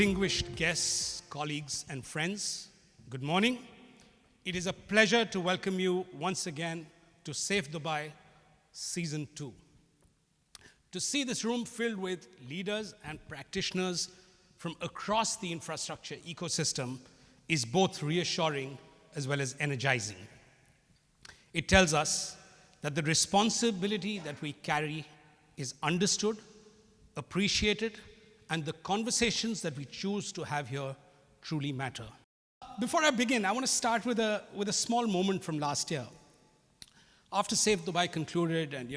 Distinguished guests, colleagues, and friends, good morning. It is a pleasure to welcome you once again to Safe Dubai Season 2. To see this room filled with leaders and practitioners from across the infrastructure ecosystem is both reassuring as well as energizing. It tells us that the responsibility that we carry is understood, appreciated, and the conversations that we choose to have here truly matter. Before I begin, I want to start with a small moment from last year. After Safe Dubai concluded, and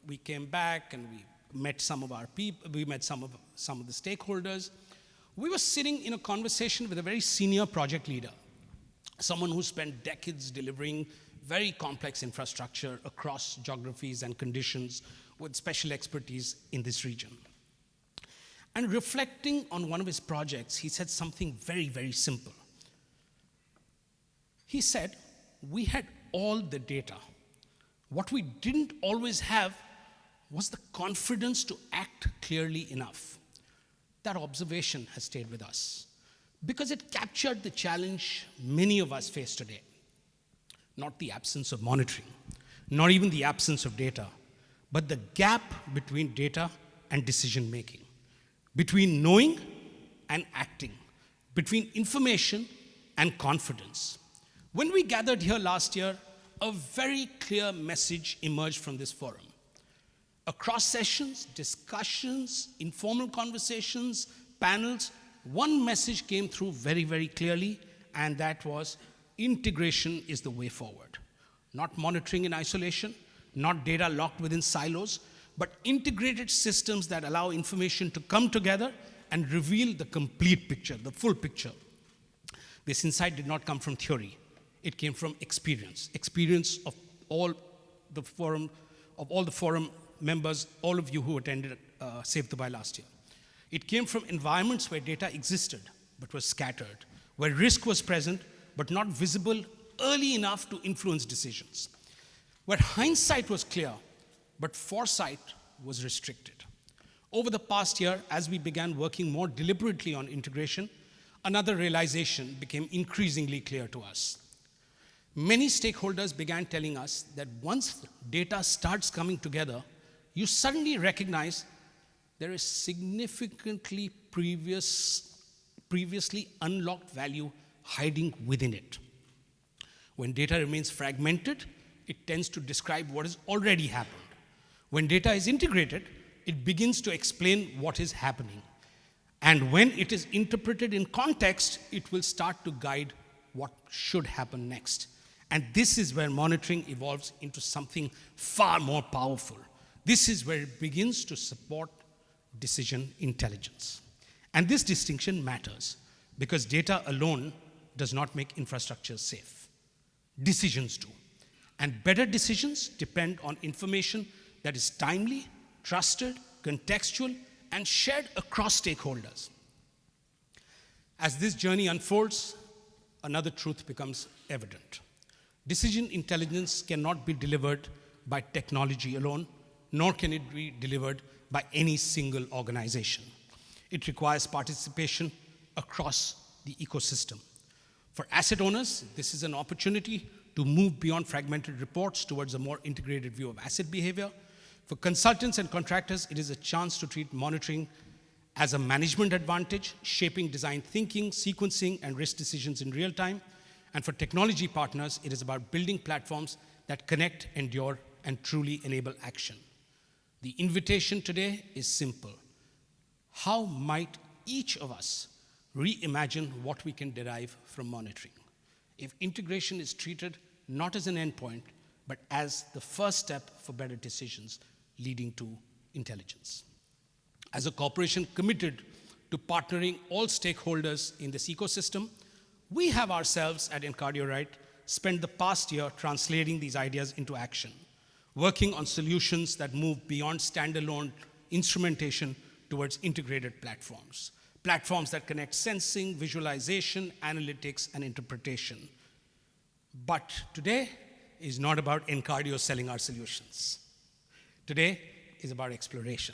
we came back and we met some of our people, we met some of the stakeholders. We were sitting in a conversation with a very senior project leader, someone who spent decades delivering very complex infrastructure across geographies and conditions with special expertise in this region. And reflecting on one of his projects, he said something very, very simple. He said, we had all the data. What we didn't always have was the confidence to act clearly enough. That observation has stayed with us because it captured the challenge many of us face today. Not the absence of monitoring, not even the absence of data, but the gap between data and decision making, between knowing and acting, between information and confidence. When we gathered here last year, a very clear message emerged from this forum. Across sessions, discussions, informal conversations, panels, one message came through very, very clearly, and that was integration is the way forward. Not monitoring in isolation, not data locked within silos, but integrated systems that allow information to come together and reveal the complete picture, the full picture. This insight did not come from theory. It came from experience of all the forum members, all of you who attended Safe Dubai last year. It came from environments where data existed but was scattered, where risk was present but not visible early enough to influence decisions, where hindsight was clear but foresight was restricted. Over the past year, as we began working more deliberately on integration, another realization became increasingly clear to us. Many stakeholders began telling us that once data starts coming together, you suddenly recognize there is significantly previously unlocked value hiding within it. When data remains fragmented, it tends to describe what has already happened. When data is integrated, it begins to explain what is happening. And when it is interpreted in context, it will start to guide what should happen next. And this is where monitoring evolves into something far more powerful. This is where it begins to support decision intelligence. And this distinction matters because data alone does not make infrastructure safe. Decisions do. And better decisions depend on information that is timely, trusted, contextual, and shared across stakeholders. As this journey unfolds, another truth becomes evident. Decision intelligence cannot be delivered by technology alone, nor can it be delivered by any single organization. It requires participation across the ecosystem. For asset owners, this is an opportunity to move beyond fragmented reports towards a more integrated view of asset behavior. For consultants and contractors, it is a chance to treat monitoring as a management advantage, shaping design thinking, sequencing, and risk decisions in real time. And for technology partners, it is about building platforms that connect, endure, and truly enable action. The invitation today is simple. How might each of us reimagine what we can derive from monitoring? If integration is treated not as an endpoint, but as the first step for better decisions leading to intelligence. As a corporation committed to partnering all stakeholders in this ecosystem, we have ourselves at Encardio Rite spent the past year translating these ideas into action, working on solutions that move beyond standalone instrumentation towards integrated platforms. Platforms that connect sensing, visualization, analytics, and interpretation. But today is not about Encardio selling our solutions. Today is about exploration,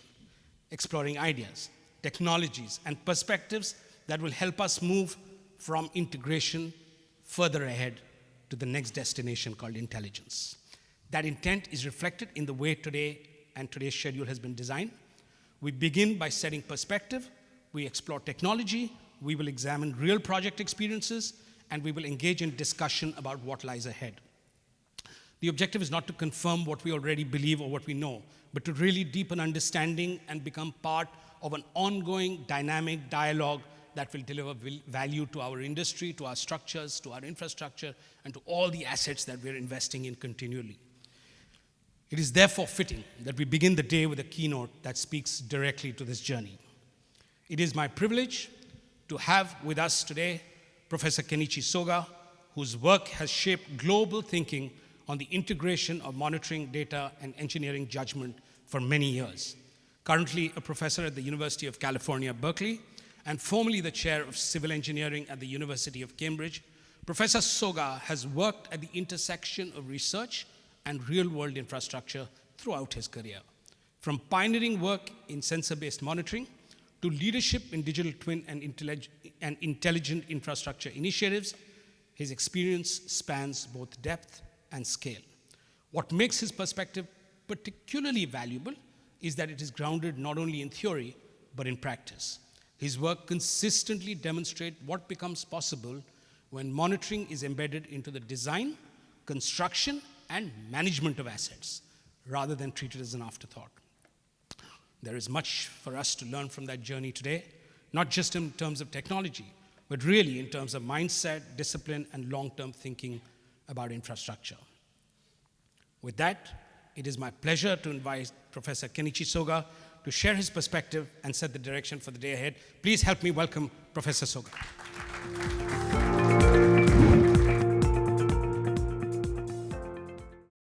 exploring ideas, technologies, and perspectives that will help us move from integration further ahead to the next destination called intelligence. That intent is reflected in the way today's schedule has been designed. We begin by setting perspective, we explore technology, we will examine real project experiences, and we will engage in discussion about what lies ahead. The objective is not to confirm what we already believe or what we know, but to really deepen understanding and become part of an ongoing dynamic dialogue that will deliver value to our industry, to our structures, to our infrastructure, and to all the assets that we're investing in continually. It is therefore fitting that we begin the day with a keynote that speaks directly to this journey. It is my privilege to have with us today Professor Kenichi Soga, whose work has shaped global thinking on the integration of monitoring, data, and engineering judgment for many years. Currently a professor at the University of California, Berkeley, and formerly the chair of civil engineering at the University of Cambridge, Professor Soga has worked at the intersection of research and real-world infrastructure throughout his career. From pioneering work in sensor-based monitoring to leadership in digital twin and intelligent infrastructure initiatives, his experience spans both depth and scale. What makes his perspective particularly valuable is that it is grounded not only in theory, but in practice. His work consistently demonstrates what becomes possible when monitoring is embedded into the design, construction, and management of assets, rather than treated as an afterthought. There is much for us to learn from that journey today, not just in terms of technology, but really in terms of mindset, discipline, and long-term thinking about infrastructure. With that, it is my pleasure to invite Professor Kenichi Soga to share his perspective and set the direction for the day ahead. Please help me welcome Professor Soga.